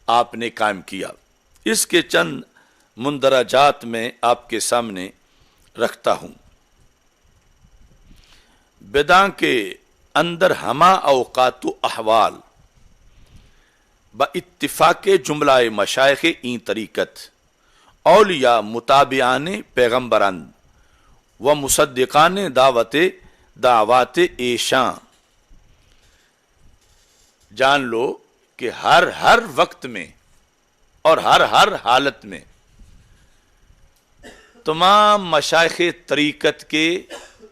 آپ نے قائم کیا۔ اس کے چند مندرجات میں آپ کے سامنے رکھتا ہوں۔ بدعاں کے اندر ہما اوقات و احوال با اتفاق جملہ مشائخ این طریقت اولیاء متابعان پیغمبران و مصدقان دعوات ایشاں، جان لو کہ ہر وقت میں اور ہر حالت میں تمام مشائخ طریقت کے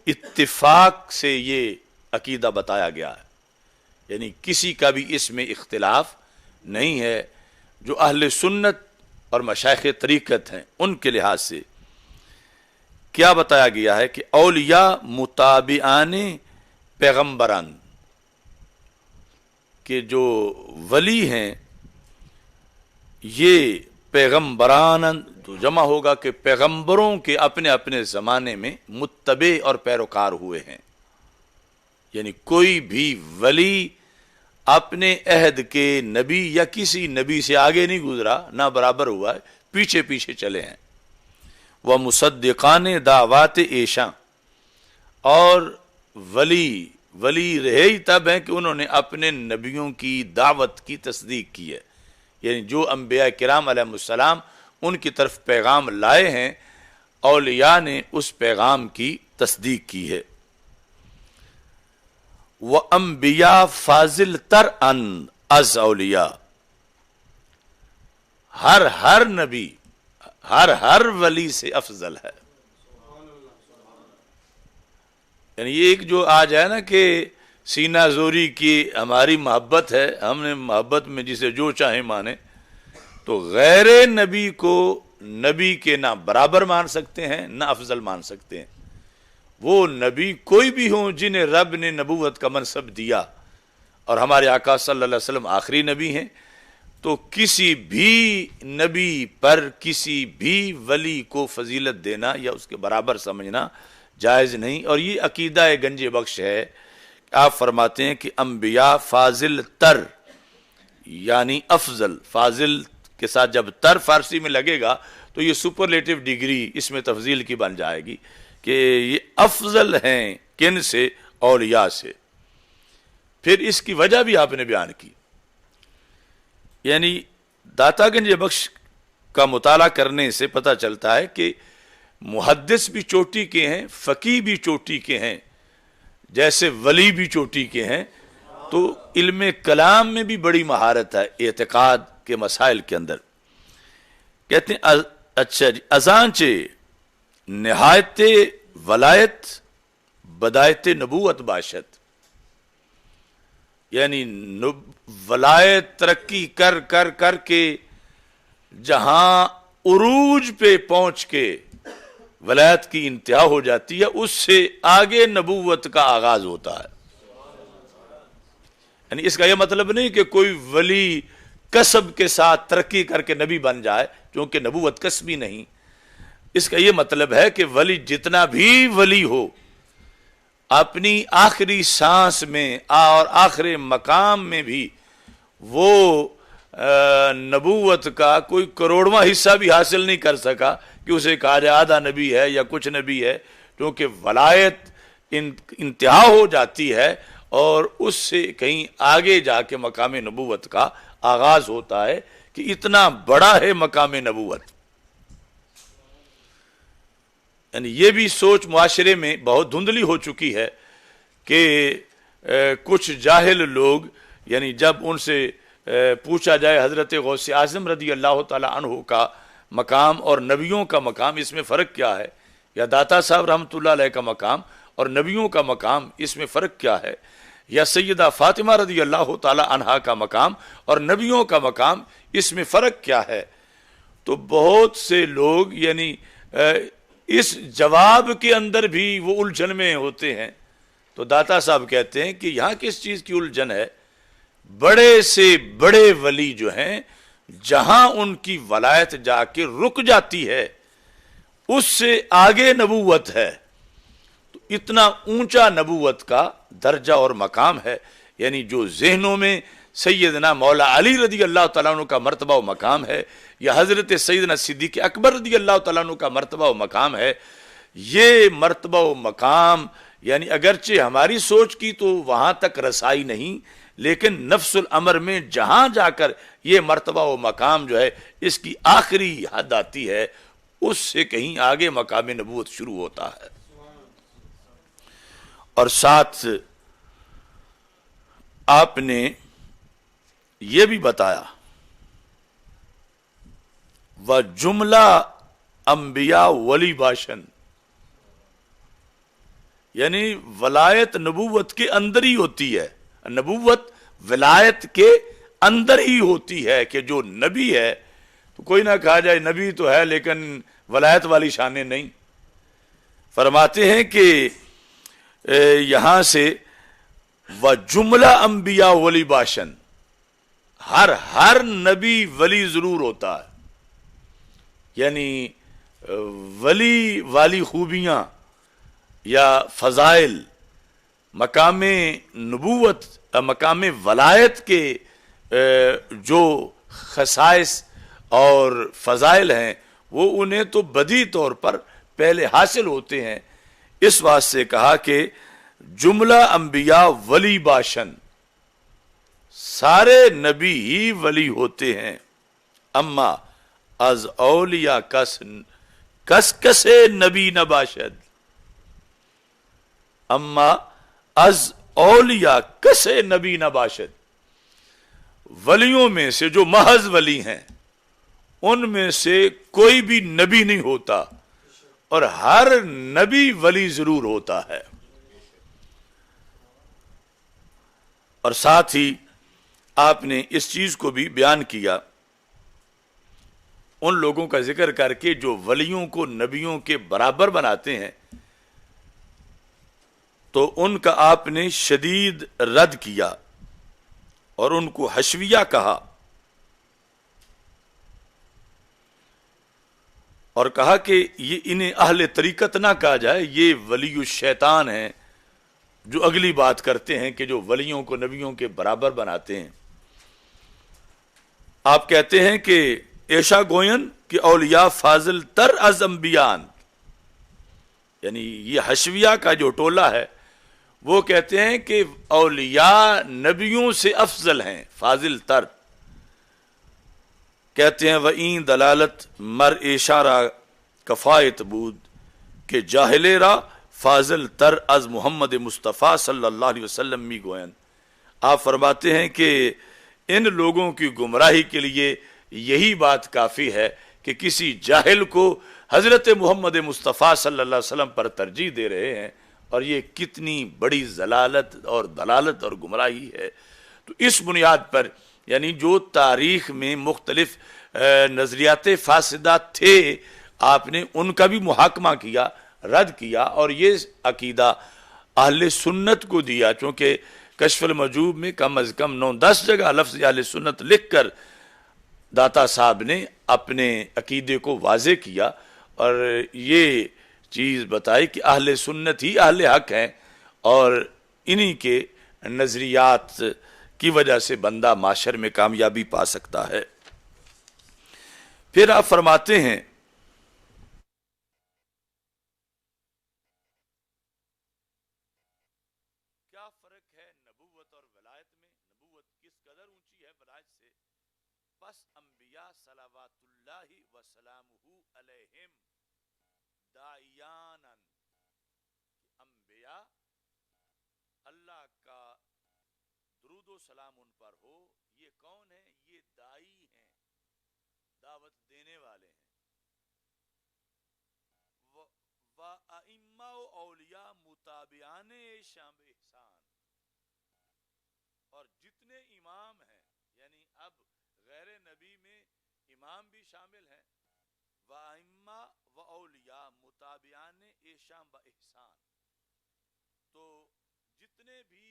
اتفاق سے یہ عقیدہ بتایا گیا ہے، یعنی کسی کا بھی اس میں اختلاف نہیں ہے۔ جو اہل سنت اور مشائخ طریقت ہیں ان کے لحاظ سے کیا بتایا گیا ہے کہ اولیاء متابعان پیغمبران، کہ جو ولی ہیں یہ پیغمبران تو جمع ہوگا کہ پیغمبروں کے اپنے اپنے زمانے میں متبع اور پیروکار ہوئے ہیں، یعنی کوئی بھی ولی اپنے عہد کے نبی یا کسی نبی سے آگے نہیں گزرا، نہ برابر ہوا ہے، پیچھے پیچھے چلے ہیں۔ وہ مصدقان دعوات ایشاں، اور ولی رہے ہی تب ہیں کہ انہوں نے اپنے نبیوں کی دعوت کی تصدیق کی ہے، یعنی جو انبیاء کرام علیہ السلام ان کی طرف پیغام لائے ہیں، اولیاء نے اس پیغام کی تصدیق کی ہے۔ وَأَنْبِيَاء فاضل تر ان از اولیاء، ہر نبی ہر ولی سے افضل ہے۔ یعنی یہ ایک جو آج ہے نا کہ سینہ زوری کی ہماری محبت ہے، ہم نے محبت میں جسے جو چاہیں مانے، تو غیر نبی کو نبی کے نہ برابر مان سکتے ہیں نہ افضل مان سکتے ہیں۔ وہ نبی کوئی بھی ہوں جنہیں رب نے نبوت کا منصب دیا، اور ہمارے آقا صلی اللہ علیہ وسلم آخری نبی ہیں، تو کسی بھی نبی پر کسی بھی ولی کو فضیلت دینا یا اس کے برابر سمجھنا جائز نہیں۔ اور یہ عقیدہ گنج بخش ہے، آپ فرماتے ہیں کہ انبیاء فاضل تر، یعنی افضل، فاضل کے ساتھ جب تر فارسی میں لگے گا تو یہ سپرلیٹو ڈگری اس میں تفضیل کی بن جائے گی کہ یہ افضل ہیں کن سے؟ اولیاء سے۔ پھر اس کی وجہ بھی آپ نے بیان کی، یعنی داتا گنج بخش کا مطالعہ کرنے سے پتہ چلتا ہے کہ محدث بھی چوٹی کے ہیں، فقیہ بھی چوٹی کے ہیں، جیسے ولی بھی چوٹی کے ہیں، تو علم کلام میں بھی بڑی مہارت ہے، اعتقاد کے مسائل کے اندر۔ کہتے ہیں اچھا جی، ازانچہ نہایت ولایت بدایت نبوت باشد، یعنی ولایت ترقی کر کے جہاں عروج پہ پہنچ کے ولایت کی انتہا ہو جاتی ہے، اس سے آگے نبوت کا آغاز ہوتا ہے۔ یعنی اس کا یہ مطلب نہیں کہ کوئی ولی کسب کے ساتھ ترقی کر کے نبی بن جائے، کیونکہ نبوت کسبی نہیں۔ اس کا یہ مطلب ہے کہ ولی جتنا بھی ولی ہو، اپنی آخری سانس میں اور آخری مقام میں بھی وہ نبوت کا کوئی کروڑواں حصہ بھی حاصل نہیں کر سکا کہ اسے کہا جائے آدھا نبی ہے یا کچھ نبی ہے، کیونکہ ولایت انتہا ہو جاتی ہے اور اس سے کہیں آگے جا کے مقام نبوت کا آغاز ہوتا ہے کہ اتنا بڑا ہے مقام نبوت۔ یعنی یہ بھی سوچ معاشرے میں بہت دھندلی ہو چکی ہے کہ کچھ جاہل لوگ، یعنی جب ان سے پوچھا جائے حضرت غوث اعظم رضی اللہ تعالی عنہ کا مقام اور نبیوں کا مقام اس میں فرق کیا ہے، یا داتا صاحب رحمۃ اللہ علیہ کا مقام اور نبیوں کا مقام اس میں فرق کیا ہے، یا سیدہ فاطمہ رضی اللہ تعالی عنہا کا مقام اور نبیوں کا مقام اس میں فرق کیا ہے، تو بہت سے لوگ یعنی اس جواب کے اندر بھی وہ الجھن میں ہوتے ہیں۔ تو داتا صاحب کہتے ہیں کہ یہاں کس چیز کی الجھن ہے؟ بڑے سے بڑے ولی جو ہیں، جہاں ان کی ولایت جا کے رک جاتی ہے اس سے آگے نبوت ہے، تو اتنا اونچا نبوت کا درجہ اور مقام ہے، یعنی جو ذہنوں میں سیدنا مولا علی رضی اللہ تعالیٰ عنہ کا مرتبہ و مقام ہے، یا حضرت سیدنا صدیق اکبر رضی اللہ تعالیٰ عنہ کا مرتبہ و مقام ہے، یہ مرتبہ و مقام یعنی اگرچہ ہماری سوچ کی تو وہاں تک رسائی نہیں، لیکن نفس الامر میں جہاں جا کر یہ مرتبہ و مقام جو ہے اس کی آخری حد آتی ہے، اس سے کہیں آگے مقام نبوت شروع ہوتا ہے۔ اور ساتھ آپ نے یہ بھی بتایا وَجُمْلَہ انبیاء ولی باشن، یعنی ولایت نبوت کے اندر ہی ہوتی ہے، نبوت ولایت کے اندر ہی ہوتی ہے کہ جو نبی ہے تو کوئی نہ کہا جائے نبی تو ہے لیکن ولایت والی شانیں نہیں۔ فرماتے ہیں کہ یہاں سے وَجُمْلَہ انبیاء ولی باشن، ہر نبی ولی ضرور ہوتا ہے، یعنی ولی والی خوبیاں یا فضائل مقام نبوت مقام ولایت کے جو خصائص اور فضائل ہیں وہ انہیں تو بدی طور پر پہلے حاصل ہوتے ہیں، اس واسطے کہا کہ جملہ انبیاء ولی باشن، سارے نبی ہی ولی ہوتے ہیں، اما از اولیاء کس کسے نبی نباشد، اما از اولیاء کسے نبی نباشد، ولیوں میں سے جو محض ولی ہیں ان میں سے کوئی بھی نبی نہیں ہوتا، اور ہر نبی ولی ضرور ہوتا ہے۔ اور ساتھ ہی آپ نے اس چیز کو بھی بیان کیا ان لوگوں کا ذکر کر کے جو ولیوں کو نبیوں کے برابر بناتے ہیں، تو ان کا آپ نے شدید رد کیا اور ان کو حشویہ کہا، اور کہا کہ یہ انہیں اہل طریقت نہ کہا جائے، یہ ولی الشیطان ہیں جو اگلی بات کرتے ہیں کہ جو ولیوں کو نبیوں کے برابر بناتے ہیں۔ آپ کہتے ہیں کہ ایشا گوین کہ اولیاء فاضل تر از انبیان، یعنی یہ حشویہ کا جو ٹولہ ہے وہ کہتے ہیں کہ اولیاء نبیوں سے افضل ہیں، فاضل تر، کہتے ہیں وَإِن دلالت مر اشارہ کفایت بود کہ جاہل را فاضل تر از محمد مصطفیٰ صلی اللہ علیہ وسلم می گوین۔ آپ فرماتے ہیں کہ ان لوگوں کی گمراہی کے لیے یہی بات کافی ہے کہ کسی جاہل کو حضرت محمد مصطفیٰ صلی اللہ علیہ وسلم پر ترجیح دے رہے ہیں، اور یہ کتنی بڑی ضلالت اور دلالت اور گمراہی ہے۔ تو اس بنیاد پر یعنی جو تاریخ میں مختلف نظریات فاسدات تھے آپ نے ان کا بھی محاکمہ کیا، رد کیا، اور یہ عقیدہ اہل سنت کو دیا، چونکہ کشف المحجوب میں کم از کم 9-10 جگہ لفظ اہل سنت لکھ کر داتا صاحب نے اپنے عقیدے کو واضح کیا، اور یہ چیز بتائی کہ اہل سنت ہی اہل حق ہیں، اور انہی کے نظریات کی وجہ سے بندہ معاشر میں کامیابی پا سکتا ہے۔ پھر آپ فرماتے ہیں کیا فرق ہے نبوت اور ولایت میں، نبوت کس قدر اونچی ہے ولایت سے، بس انبیاء صلوات اللہ وسلامہ علیہم داعیانا، انبیاء اللہ کا درود و سلام ان پر ہو، یہ کون ہیں؟ یہ دائی ہیں، دعوت دینے والے ہیں، وَأَئِمَّةُ اولیاء متابعان شام احسان، اور جتنے امام ہیں یعنی اب غیر نبی میں امام بھی شامل ہیں، وَأَئِمَّةُ وَأَوْلِيَاء متابعان شام احسان، تو جتنے بھی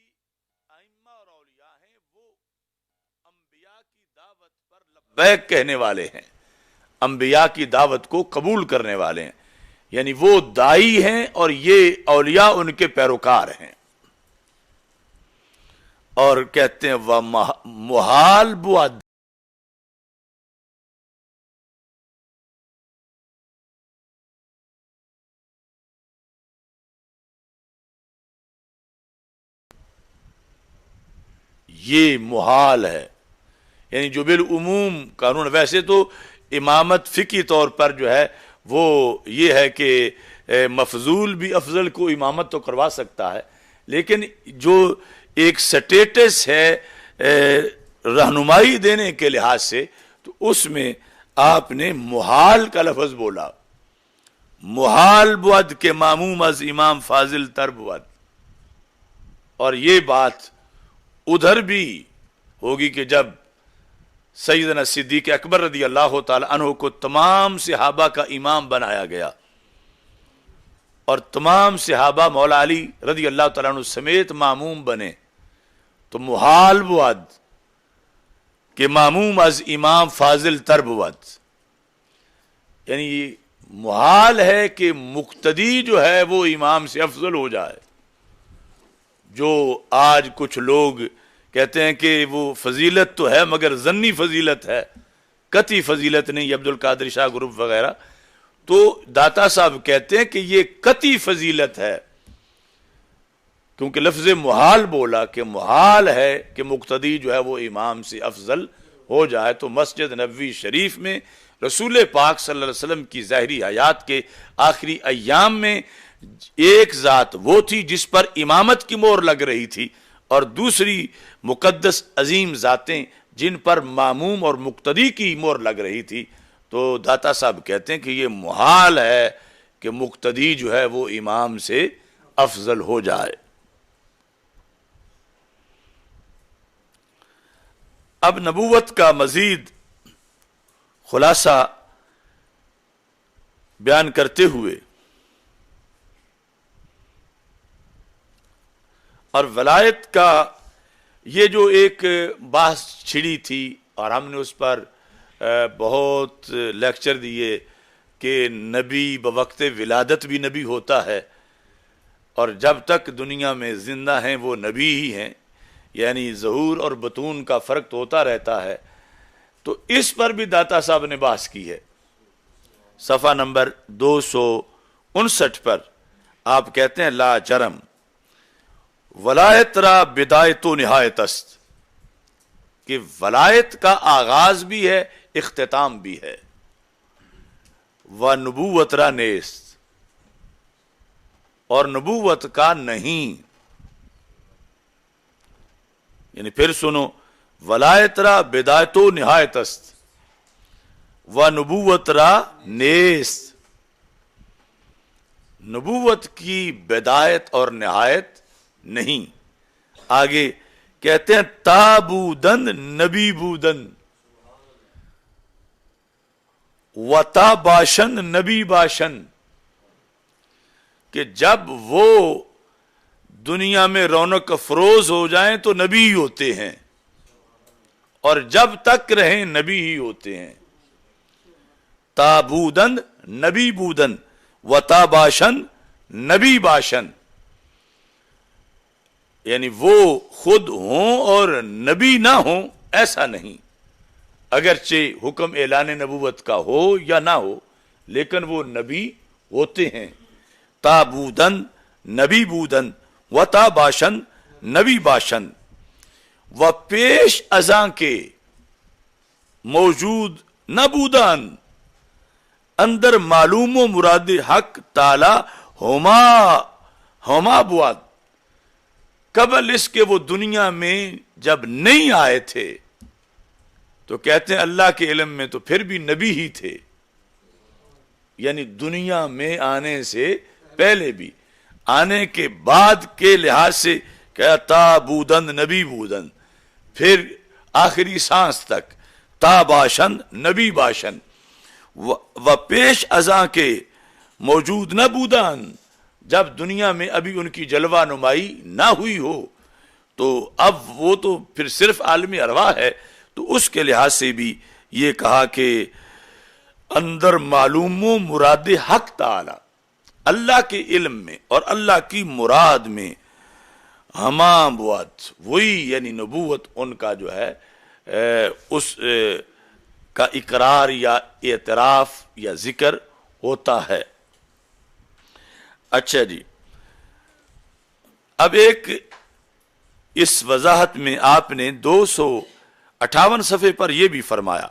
ائمہ اور اولیاء ہیں وہ انبیاء کی دعوت پر لبیک کہنے والے ہیں، انبیاء کی دعوت کو قبول کرنے والے ہیں، یعنی وہ دائی ہیں اور یہ اولیاء ان کے پیروکار ہیں۔ اور کہتے ہیں وہ محال بعد، یہ محال ہے، یعنی جو بالعموم قانون. ویسے تو امامت فقہی طور پر جو ہے وہ یہ ہے کہ مفضول بھی افضل کو امامت تو کروا سکتا ہے، لیکن جو ایک سٹیٹس ہے رہنمائی دینے کے لحاظ سے، تو اس میں آپ نے محال کا لفظ بولا. محال بود کے ماموم از امام فاضل تر بود. اور یہ بات ادھر بھی ہوگی کہ جب سیدنا صدیق اکبر رضی اللہ تعالی عنہ کو تمام صحابہ کا امام بنایا گیا، اور تمام صحابہ مولا علی رضی اللہ تعالیٰ عنہ سمیت معموم بنے، تو محال بود کہ معموم از امام فاضل تر بود. یعنی یہ محال ہے کہ مقتدی جو ہے وہ امام سے افضل ہو جائے. جو آج کچھ لوگ کہتے ہیں کہ وہ فضیلت تو ہے مگر ظنی فضیلت ہے، قطعی فضیلت نہیں، عبد القادر شاہ گروپ وغیرہ، تو داتا صاحب کہتے ہیں کہ یہ قطعی فضیلت ہے، کیونکہ لفظ محال بولا کہ محال ہے کہ مقتدی جو ہے وہ امام سے افضل ہو جائے. تو مسجد نبوی شریف میں رسول پاک صلی اللہ علیہ وسلم کی ظاہری حیات کے آخری ایام میں ایک ذات وہ تھی جس پر امامت کی مہر لگ رہی تھی، اور دوسری مقدس عظیم ذاتیں جن پر معموم اور مقتدی کی مہر لگ رہی تھی. تو داتا صاحب کہتے ہیں کہ یہ محال ہے کہ مقتدی جو ہے وہ امام سے افضل ہو جائے. اب نبوت کا مزید خلاصہ بیان کرتے ہوئے اور ولایت کا یہ جو ایک بحث چھڑی تھی، اور ہم نے اس پر بہت لیکچر دیے کہ نبی بوقت ولادت بھی نبی ہوتا ہے، اور جب تک دنیا میں زندہ ہیں وہ نبی ہی ہیں، یعنی ظہور اور بطون کا فرق تو ہوتا رہتا ہے. تو اس پر بھی داتا صاحب نے بحث کی ہے. صفحہ نمبر 259 پر آپ کہتے ہیں لا جرم ولایت را بدایت و نہایت است، کہ ولایت کا آغاز بھی ہے اختتام بھی ہے. و نبوت را نیست، اور نبوت کا نہیں. یعنی پھر سنو، ولایت را بدایت و نہایت است و نبوت را نیست. نبوت کی بدایت اور نہایت نہیں. آگے کہتے ہیں تابودن نبی بودن و تا باشن نبی باشن، کہ جب وہ دنیا میں رونق افروز ہو جائیں تو نبی ہی ہوتے ہیں، اور جب تک رہیں نبی ہی ہوتے ہیں. تابودن نبی بودن و تا باشن نبی باشن، یعنی وہ خود ہوں اور نبی نہ ہوں ایسا نہیں، اگرچہ حکم اعلان نبوت کا ہو یا نہ ہو لیکن وہ نبی ہوتے ہیں. تابودن نبی بودن و تا باشن نبی باشن و پیش ازاں کے موجود نہ بودن اندر معلوم و مراد حق تعالی ہما بود. قبل اس کے وہ دنیا میں جب نہیں آئے تھے تو کہتے ہیں اللہ کے علم میں تو پھر بھی نبی ہی تھے، یعنی دنیا میں آنے سے پہلے بھی، آنے کے بعد کے لحاظ سے کہتا بودن نبی بودن، پھر آخری سانس تک تا باشن نبی باشن و پیش ازاں کے موجود نہ بودن، جب دنیا میں ابھی ان کی جلوہ نمائی نہ ہوئی ہو تو اب وہ تو پھر صرف عالم ارواح ہے. تو اس کے لحاظ سے بھی یہ کہا کہ اندر معلوم و مراد حق تعالی، اللہ کے علم میں اور اللہ کی مراد میں ہمابوات وہی یعنی نبوت ان کا جو ہے اس کا اقرار یا اعتراف یا ذکر ہوتا ہے۔ اچھا جی، اب ایک اس وضاحت میں آپ نے 258 صفحے پر یہ بھی فرمایا